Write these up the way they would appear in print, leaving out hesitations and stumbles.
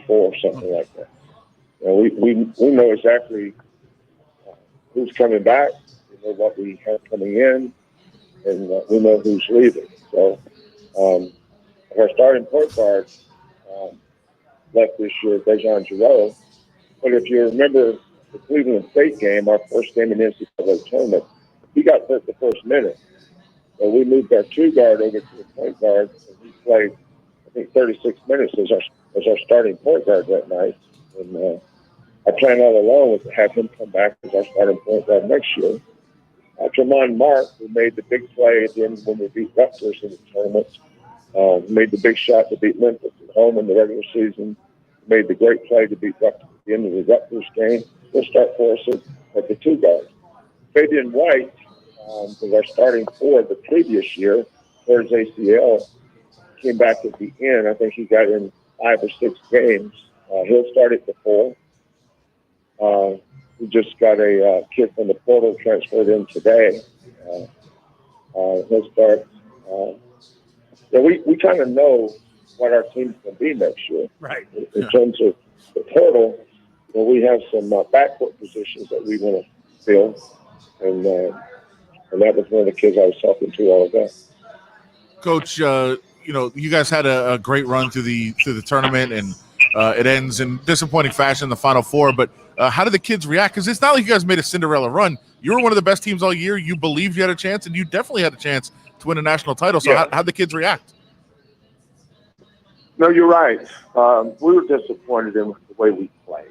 4 or something like that. We know exactly who's coming back. We know what we have coming in, and we know who's leaving. So our starting point guard left this year, Dejan Giroux. But if you remember the Cleveland State game, our first game in the NCAA tournament, he got hurt the first minute. So we moved our 2 guard over to the point guard, and he played, I think, 36 minutes as our starting point guard that night. And our plan all along was to have him come back as our starting point guard next year. Tremont Mark, who made the big play at the end when we beat Rutgers in the tournament, made the big shot to beat Memphis at home in the regular season, made the great play to beat Rutgers at the end of the Rutgers game. He'll start for us at the 2 guard. Fabian White was our starting 4 the previous year, tore his ACL, came back at the end. I think he got in 5 or 6 games. He'll start at the 4. We just got a kid from the portal transferred in today. He'll start. We kind of know what our team's going to be next year. Right. In terms of the portal, we have some backcourt positions that we want to fill, and that was one of the kids I was talking to all about. Coach, you guys had a great run through the tournament, and it ends in disappointing fashion in the Final Four. But how did the kids react? Because it's not like you guys made a Cinderella run. You were one of the best teams all year. You believed you had a chance, and you definitely had a chance to win a national title. So yeah. how'd the kids react? No, you're right. We were disappointed in the way we played.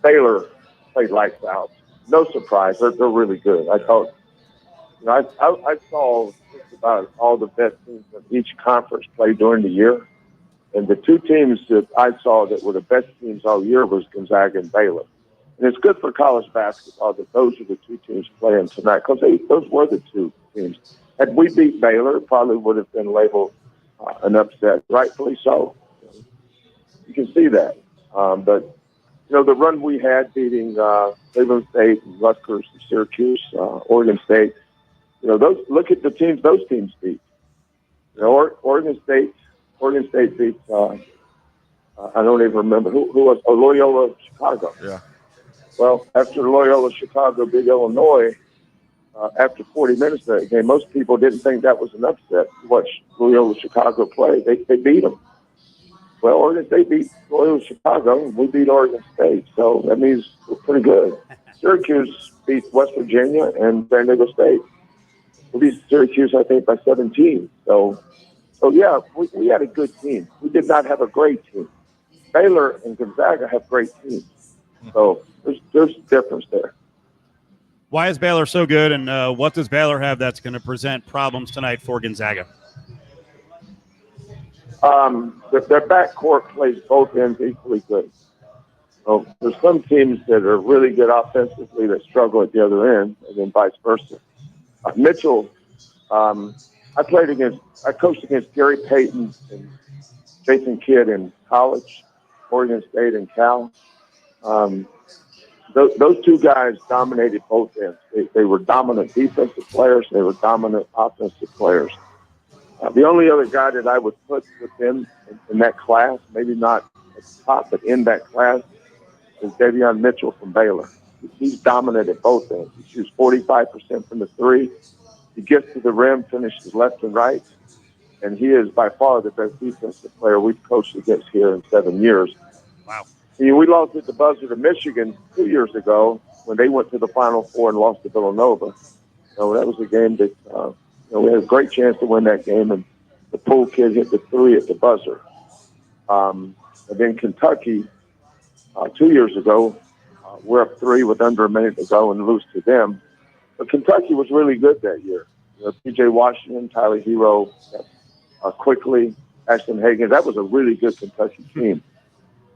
Baylor played lights out. No surprise. They're really good. I thought, I saw just about all the best teams of each conference play during the year. And the 2 teams that I saw that were the best teams all year was Gonzaga and Baylor. And it's good for college basketball that those are the 2 teams playing tonight, because those were the 2 teams. Had we beat Baylor, it probably would have been labeled an upset, rightfully so. You can see that. But the run we had beating Cleveland State, and Rutgers, and Syracuse, Oregon State, look at the teams those teams beat. Oregon State beat, I don't even remember, who was, Loyola Chicago. Yeah. Well, after Loyola Chicago beat Illinois, after 40 minutes of that game, most people didn't think that was an upset. Watch Loyola Chicago play. They beat them. Well, Oregon State beat Loyola Chicago, and we beat Oregon State. So that means we're pretty good. Syracuse beat West Virginia and San Diego State. We beat Syracuse, I think, by 17. So yeah, we had a good team. We did not have a great team. Baylor and Gonzaga have great teams. So there's a difference there. Why is Baylor so good, and what does Baylor have that's going to present problems tonight for Gonzaga? Their backcourt plays both ends equally good. So there's some teams that are really good offensively that struggle at the other end, and then vice versa. Mitchell, I coached against Gary Payton and Jason Kidd in college, Oregon State and Cal. Those 2 guys dominated both ends. They were dominant defensive players. They were dominant offensive players. The only other guy that I would put with them in that class, maybe not at the top, but in that class, is Davion Mitchell from Baylor. He's dominant at both ends. He shoots 45% from the 3. He gets to the rim, finishes left and right, and he is by far the best defensive player we've coached against here in 7 years. Wow. We lost at the buzzer to Michigan 2 years ago when they went to the Final Four and lost to Villanova. That was a game that we had a great chance to win that game, and the Poole kid hit the 3 at the buzzer. And then Kentucky 2 years ago, we're up 3 with under a minute to go and lose to them. But Kentucky was really good that year. P.J. Washington, Tyler Hero, Quickly, Ashton Hagen. That was a really good Kentucky team.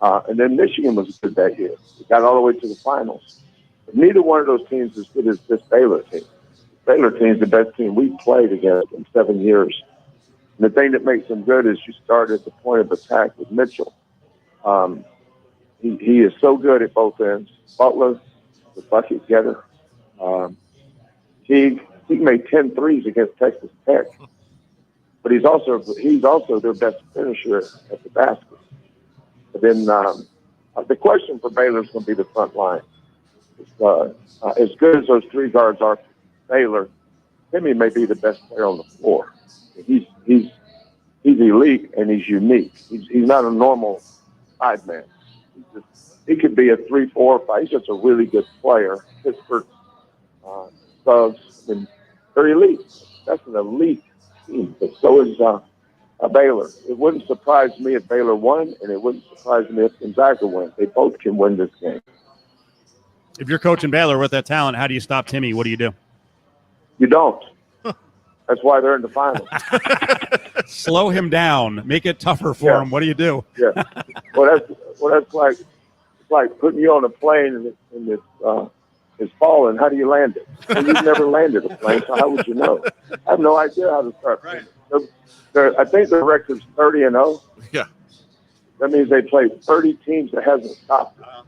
And then Michigan was good that year. We got all the way to the finals. But neither one of those teams is as good as this Baylor team. The Baylor team is the best team we've played against in 7 years. And the thing that makes them good is you start at the point of attack with Mitchell. He is so good at both ends. Butler, the bucket getter. He made 10 threes against Texas Tech. but he's also their best finisher at the basket. But then the question for Baylor is going to be the front line. As good as those three guards are for Baylor, Timmy may be the best player on the floor. He's elite and he's unique. He's not a normal 5-man. He could be a 3, 4, 5. He's just a really good player. Pittsburgh Thugs, and they're elite. That's an elite team. But so is Baylor. It wouldn't surprise me if Baylor won, and it wouldn't surprise me if Gonzaga won. They both can win this game. If you're coaching Baylor with that talent, how do you stop Timmy? What do you do? You don't. That's why they're in the finals. Slow him down. Make it tougher for him. What do you do? Yeah. Well, that's like it's like putting you on a plane and it's falling. How do you land it? Well, you've never landed a plane, so how would you know? I have no idea how to start. Right. I think the record's 30-0. Yeah. That means they played 30 teams that hasn't stopped them.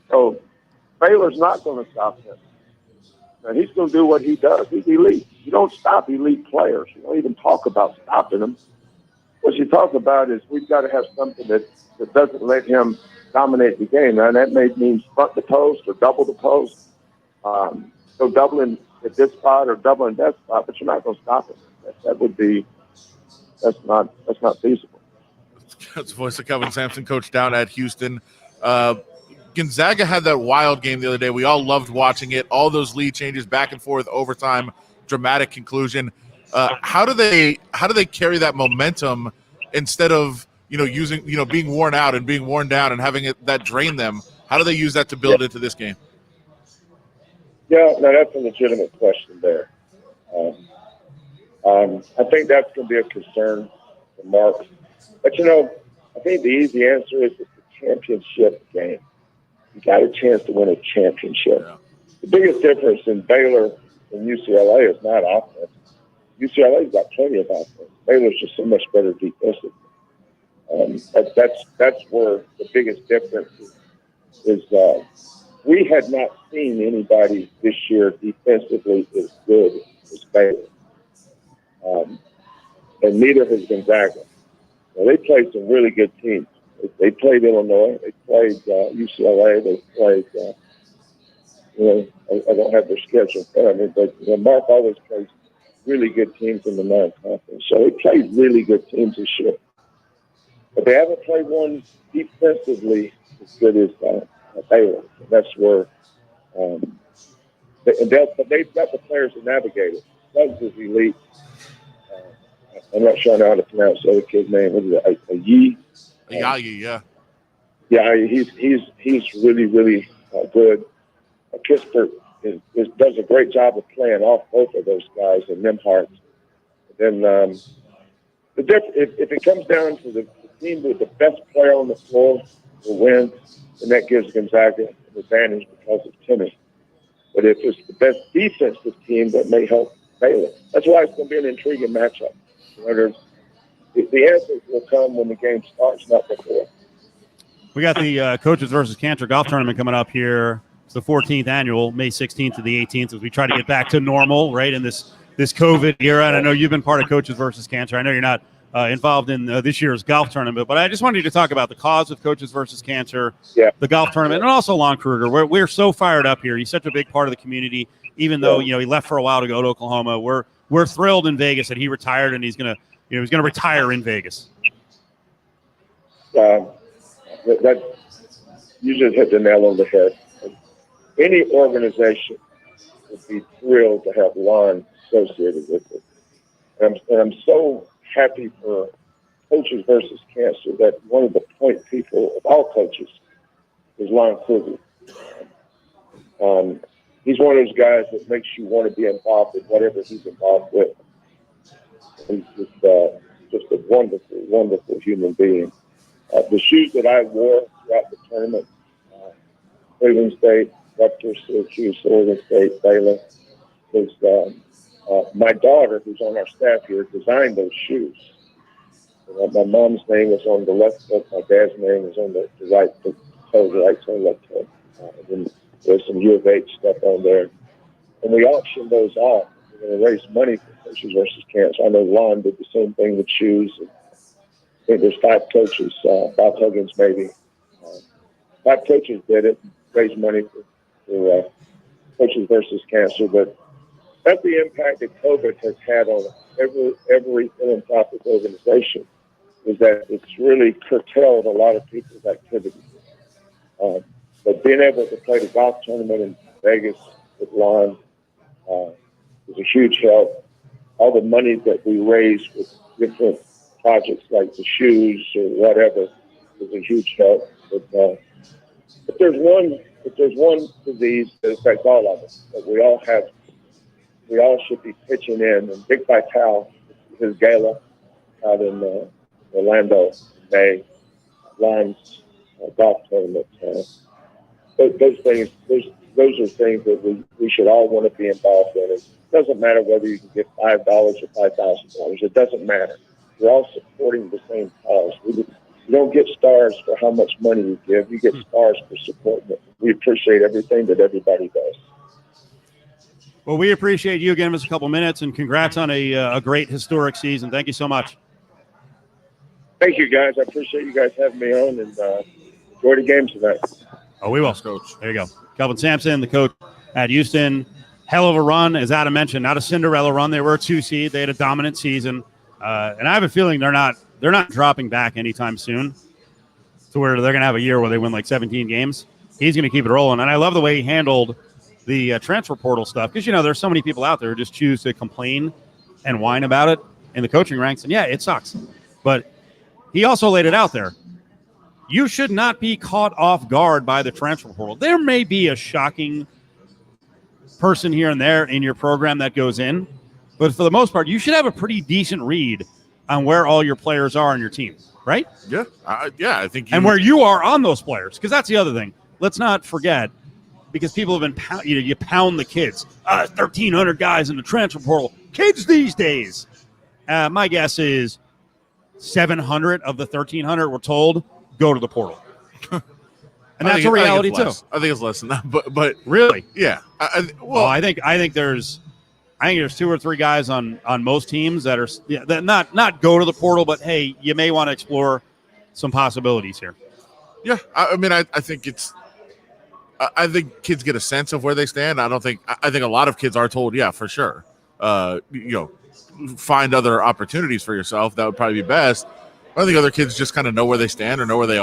So Baylor's not going to stop him. And he's going to do what he does. He's elite. You don't stop elite players. You don't even talk about stopping them. What you talk about is we've got to have something that doesn't let him dominate the game. Now, that may mean front the post or double the post. So doubling at this spot or doubling that spot, but you're not going to stop him. That's not feasible. That's the voice of Kelvin Sampson, coach down at Houston. Gonzaga had that wild game the other day. We all loved watching it. All those lead changes, back and forth, overtime, dramatic conclusion. How do they carry that momentum instead of being worn out and being worn down and having that drain them? How do they use that to build into this game? Yeah, no, that's a legitimate question there. I think that's going to be a concern for Mark. But I think the easy answer is it's a championship game. You got a chance to win a championship. Yeah. The biggest difference in Baylor and UCLA is not offense. UCLA's got plenty of offense. Baylor's just so much better defensively. That's where the biggest difference is. We had not seen anybody this year defensively as good as Baylor, and neither has Gonzaga. Now, they played some really good teams. They played Illinois. They played UCLA. They played, I don't have their schedule in front of me, but Mark always plays really good teams in the non-conference. So they played really good teams this year. But they haven't played one defensively as good as Baylor. And that's where but they've got the players to navigate it. Suggs is elite. I'm not sure I know how to pronounce the other kid's name. What is it? Ayi? Ayayi, yeah. Yeah, he's really, really good. Kispert does a great job of playing off both of those guys and Nemhart. Then if it comes down to the team with the best player on the floor will win, and that gives Gonzaga an advantage because of Timmy. But if it's the best defensive team, that may help Baylor. That's why it's going to be an intriguing matchup. The answers will come when the game starts, not before. We got the Coaches versus Cancer golf tournament coming up here. It's the 14th annual, May 16th to the 18th, as we try to get back to normal, right, in this COVID era. And I know you've been part of Coaches versus Cancer. I know you're not involved in this year's golf tournament, but I just wanted you to talk about the cause of Coaches versus Cancer, the golf tournament, and also Lon Kruger. We're so fired up here. He's such a big part of the community, even though he left for a while to go to Oklahoma. We're thrilled in Vegas that he retired, and he's gonna retire in Vegas. That you just hit the nail on the head. Any organization would be thrilled to have Lon associated with it, and I'm so happy for Coaches versus Cancer that one of the point people of all coaches is Lon Kruger. He's one of those guys that makes you want to be involved in whatever he's involved with. He's just a wonderful, wonderful human being. The shoes that I wore throughout the tournament, Cleveland State, Rutgers, Syracuse, Oregon State, Baylor, was my daughter, who's on our staff here, designed those shoes. My mom's name was on the left foot. My dad's name was on the right foot, right toe, left toe. And then there's some U of H stuff on there. And we auctioned those off. we're going to raise money for coaches versus cancer. I know Lon did the same thing with shoes. I think there's 5 coaches, Bob Huggins maybe. 5 coaches did it, raised money for coaches versus cancer. But that's the impact that COVID has had on every philanthropic organization, is that it's really curtailed a lot of people's activities. But being able to play the golf tournament in Vegas with Lon was a huge help. All the money that we raised with different projects like the shoes or whatever was a huge help. But if there's one disease that affects all of us that we all should be pitching in. And Dick Vitale, his gala out in Orlando in May, Lon's golf tournament. Those are things that we should all want to be involved in. It doesn't matter whether you can get $5 or $5,000. It doesn't matter. We're all supporting the same cause. You don't get stars for how much money you give. You get stars for supporting it. We appreciate everything that everybody does. Well, we appreciate you giving us a couple minutes, and congrats on a great historic season. Thank you so much. Thank you, guys. I appreciate you guys having me on, and enjoy the game tonight. Oh, we will. Coach. There you go. Kelvin Sampson, the coach at Houston. Hell of a run, as Adam mentioned. Not a Cinderella run. They were a 2 seed. They had a dominant season. And I have a feeling they're not dropping back anytime soon to where they're going to have a year where they win like 17 games. He's going to keep it rolling. And I love the way he handled the transfer portal stuff, because, there's so many people out there who just choose to complain and whine about it in the coaching ranks. And, yeah, it sucks. But he also laid it out there. You should not be caught off guard by the transfer portal. There may be a shocking person here and there in your program that goes in, but for the most part, you should have a pretty decent read on where all your players are on your team, right? Yeah, I think. And where you are on those players, because that's the other thing. Let's not forget, because people have been you pound the kids. 1,300 guys in the transfer portal. Kids these days. My guess is 700 of the 1,300 were told go to the portal, and that's a reality too. I think it's less than that, but really, yeah. I think there's 2 or 3 guys on most teams that are that not go to the portal, but hey, you may want to explore some possibilities here. Yeah, I think it's. I think kids get a sense of where they stand. I think a lot of kids are told, yeah, for sure. Find other opportunities for yourself. That would probably be best. I think other kids just kind of know where they stand or know where they are.